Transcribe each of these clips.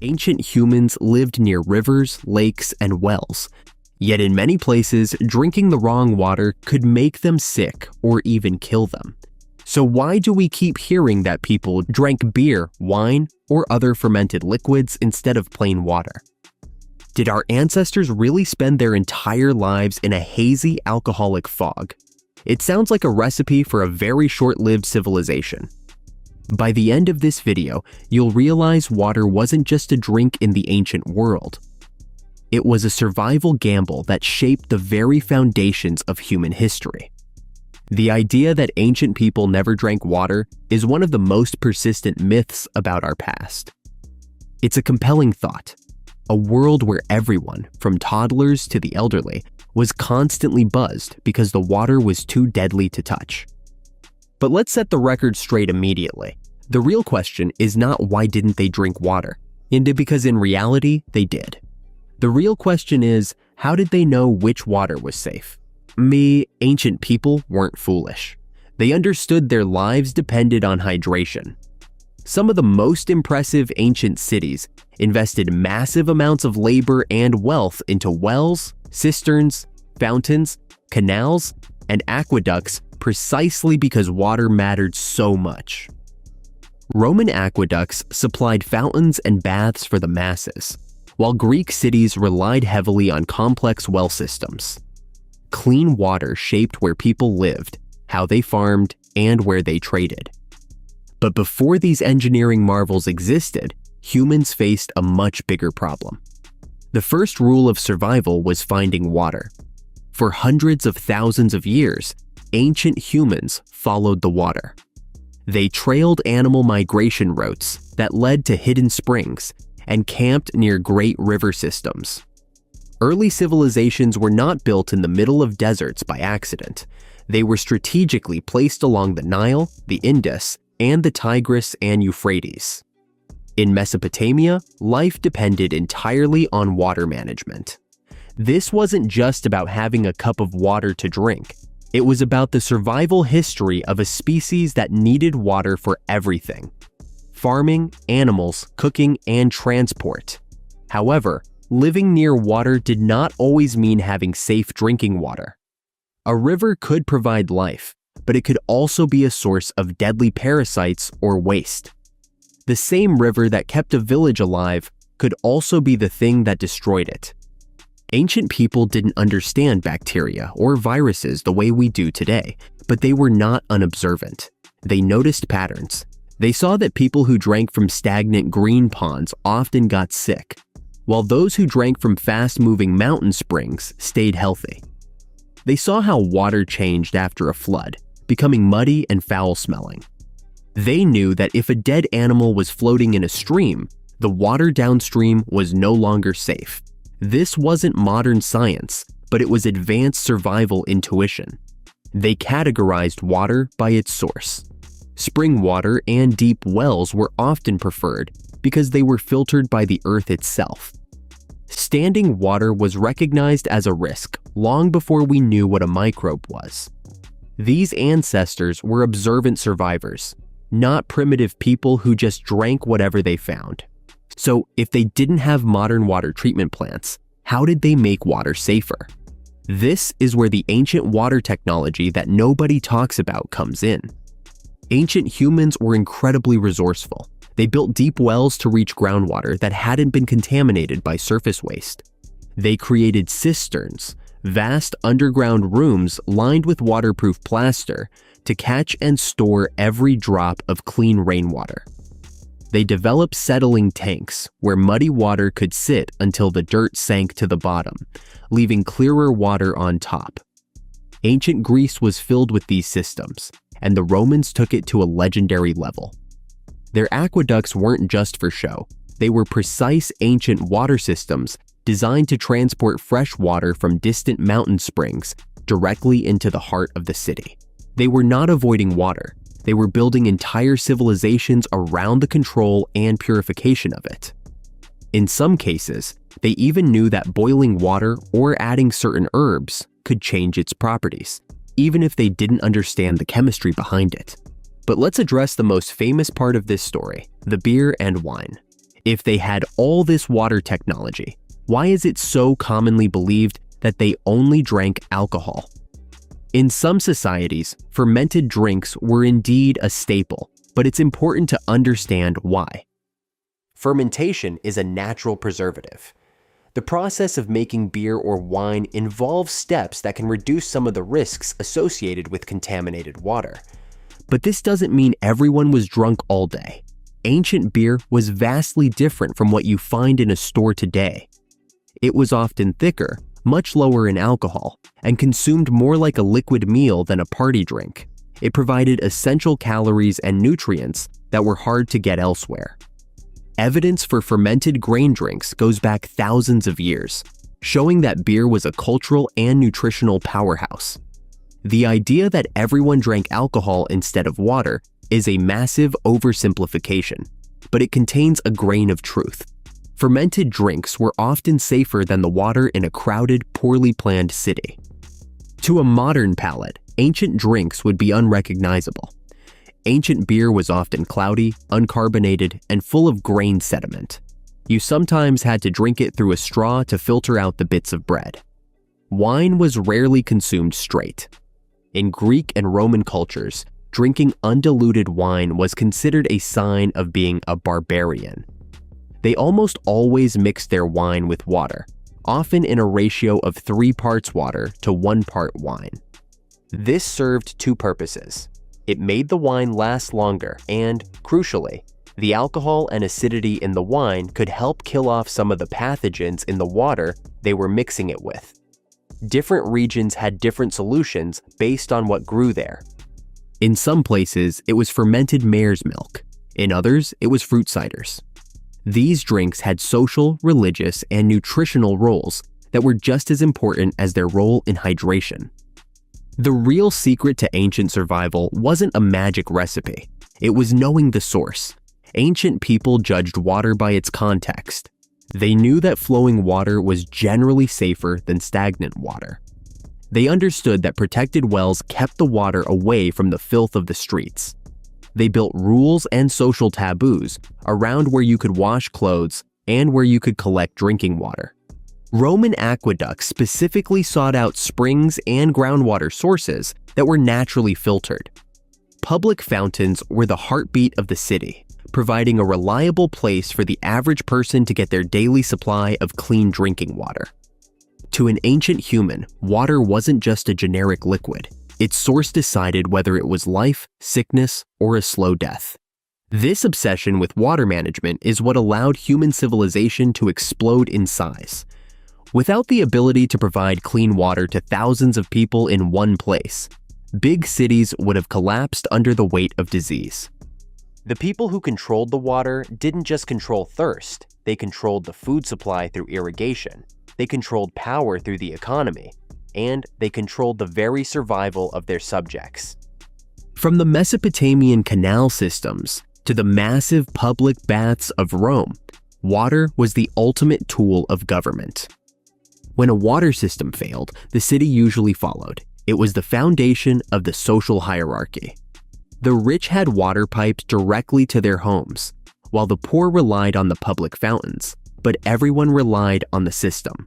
Ancient humans lived near rivers, lakes, and wells. Yet in many places, drinking the wrong water could make them sick or even kill them. So why do we keep hearing that people drank beer, wine, or other fermented liquids instead of plain water? Did our ancestors really spend their entire lives in a hazy, alcoholic fog? It sounds like a recipe for a very short-lived civilization. By the end of this video, you'll realize water wasn't just a drink in the ancient world. It was a survival gamble that shaped the very foundations of human history. The idea that ancient people never drank water is one of the most persistent myths about our past. It's a compelling thought. A world where everyone, from toddlers to the elderly, was constantly buzzed because the water was too deadly to touch. But let's set the record straight immediately. The real question is not why didn't they drink water, because in reality, they did. The real question is, how did they know which water was safe? Ancient people weren't foolish. They understood their lives depended on hydration. Some of the most impressive ancient cities invested massive amounts of labor and wealth into wells, cisterns, fountains, canals, and aqueducts precisely because water mattered so much. Roman aqueducts supplied fountains and baths for the masses, while Greek cities relied heavily on complex well systems. Clean water shaped where people lived, how they farmed, and where they traded. But before these engineering marvels existed, humans faced a much bigger problem. The first rule of survival was finding water. For hundreds of thousands of years, ancient humans followed the water. They trailed animal migration routes that led to hidden springs and camped near great river systems. Early civilizations were not built in the middle of deserts by accident. They were strategically placed along the Nile, the Indus, and the Tigris and Euphrates. In Mesopotamia, life depended entirely on water management. This wasn't just about having a cup of water to drink. It was about the survival history of a species that needed water for everything: farming, animals, cooking, and transport. However, living near water did not always mean having safe drinking water. A river could provide life, but it could also be a source of deadly parasites or waste. The same river that kept a village alive could also be the thing that destroyed it. Ancient people didn't understand bacteria or viruses the way we do today, but they were not unobservant. They noticed patterns. They saw that people who drank from stagnant green ponds often got sick, while those who drank from fast-moving mountain springs stayed healthy. They saw how water changed after a flood, becoming muddy and foul-smelling. They knew that if a dead animal was floating in a stream, the water downstream was no longer safe. This wasn't modern science, but it was advanced survival intuition. They categorized water by its source. Spring water and deep wells were often preferred because they were filtered by the earth itself. Standing water was recognized as a risk long before we knew what a microbe was. These ancestors were observant survivors, not primitive people who just drank whatever they found. So, if they didn't have modern water treatment plants, how did they make water safer? This is where the ancient water technology that nobody talks about comes in. Ancient humans were incredibly resourceful. They built deep wells to reach groundwater that hadn't been contaminated by surface waste. They created cisterns, vast underground rooms lined with waterproof plaster to catch and store every drop of clean rainwater. They developed settling tanks where muddy water could sit until the dirt sank to the bottom, leaving clearer water on top. Ancient Greece was filled with these systems, and the Romans took it to a legendary level. Their aqueducts weren't just for show. They were precise ancient water systems designed to transport fresh water from distant mountain springs directly into the heart of the city. They were not avoiding water. They were building entire civilizations around the control and purification of it. In some cases, they even knew that boiling water or adding certain herbs could change its properties, even if they didn't understand the chemistry behind it. But let's address the most famous part of this story, the beer and wine. If they had all this water technology, why is it so commonly believed that they only drank alcohol? In some societies, fermented drinks were indeed a staple, but it's important to understand why. Fermentation is a natural preservative. The process of making beer or wine involves steps that can reduce some of the risks associated with contaminated water. But this doesn't mean everyone was drunk all day. Ancient beer was vastly different from what you find in a store today. It was often thicker, much lower in alcohol, and consumed more like a liquid meal than a party drink. It provided essential calories and nutrients that were hard to get elsewhere. Evidence for fermented grain drinks goes back thousands of years, showing that beer was a cultural and nutritional powerhouse. The idea that everyone drank alcohol instead of water is a massive oversimplification, but it contains a grain of truth. Fermented drinks were often safer than the water in a crowded, poorly planned city. To a modern palate, ancient drinks would be unrecognizable. Ancient beer was often cloudy, uncarbonated, and full of grain sediment. You sometimes had to drink it through a straw to filter out the bits of bread. Wine was rarely consumed straight. In Greek and Roman cultures, drinking undiluted wine was considered a sign of being a barbarian. They almost always mixed their wine with water, often in a ratio of 3 parts water to 1 part wine. This served two purposes. It made the wine last longer and, crucially, the alcohol and acidity in the wine could help kill off some of the pathogens in the water they were mixing it with. Different regions had different solutions based on what grew there. In some places, it was fermented mare's milk. In others, it was fruit ciders. These drinks had social, religious, and nutritional roles that were just as important as their role in hydration. The real secret to ancient survival wasn't a magic recipe. It was knowing the source. Ancient people judged water by its context. They knew that flowing water was generally safer than stagnant water. They understood that protected wells kept the water away from the filth of the streets. They built rules and social taboos around where you could wash clothes and where you could collect drinking water. Roman aqueducts specifically sought out springs and groundwater sources that were naturally filtered. Public fountains were the heartbeat of the city, providing a reliable place for the average person to get their daily supply of clean drinking water. To an ancient human, water wasn't just a generic liquid. Its source decided whether it was life, sickness, or a slow death. This obsession with water management is what allowed human civilization to explode in size. Without the ability to provide clean water to thousands of people in one place, big cities would have collapsed under the weight of disease. The people who controlled the water didn't just control thirst, they controlled the food supply through irrigation, they controlled power through the economy, and they controlled the very survival of their subjects. From the Mesopotamian canal systems to the massive public baths of Rome, water was the ultimate tool of government. When a water system failed, the city usually followed. It was the foundation of the social hierarchy. The rich had water pipes directly to their homes, while the poor relied on the public fountains, but everyone relied on the system.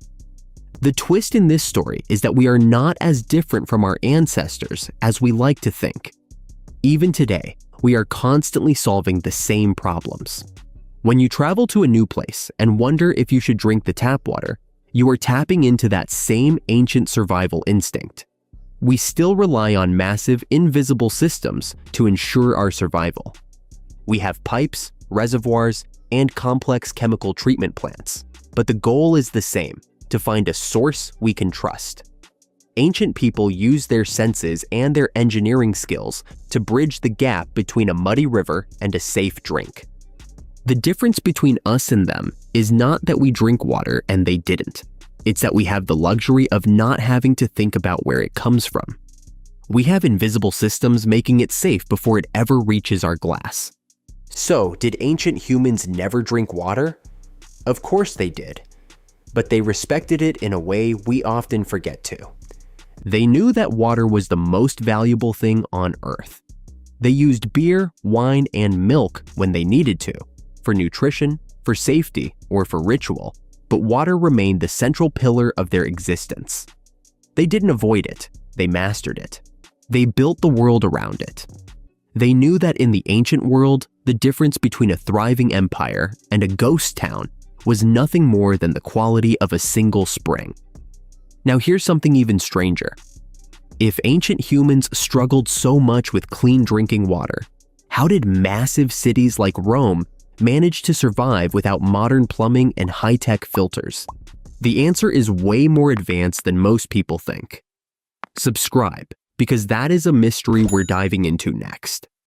The twist in this story is that we are not as different from our ancestors as we like to think. Even today, we are constantly solving the same problems. When you travel to a new place and wonder if you should drink the tap water, you are tapping into that same ancient survival instinct. We still rely on massive, invisible systems to ensure our survival. We have pipes, reservoirs, and complex chemical treatment plants, but the goal is the same: to find a source we can trust. Ancient people used their senses and their engineering skills to bridge the gap between a muddy river and a safe drink. The difference between us and them is not that we drink water and they didn't. It's that we have the luxury of not having to think about where it comes from. We have invisible systems making it safe before it ever reaches our glass. So, did ancient humans never drink water? Of course they did. But they respected it in a way we often forget to. They knew that water was the most valuable thing on Earth. They used beer, wine, and milk when they needed to, for nutrition, for safety, or for ritual, but water remained the central pillar of their existence. They didn't avoid it, they mastered it. They built the world around it. They knew that in the ancient world, the difference between a thriving empire and a ghost town was nothing more than the quality of a single spring. Now here's something even stranger. If ancient humans struggled so much with clean drinking water, how did massive cities like Rome manage to survive without modern plumbing and high-tech filters? The answer is way more advanced than most people think. Subscribe, because that is a mystery we're diving into next.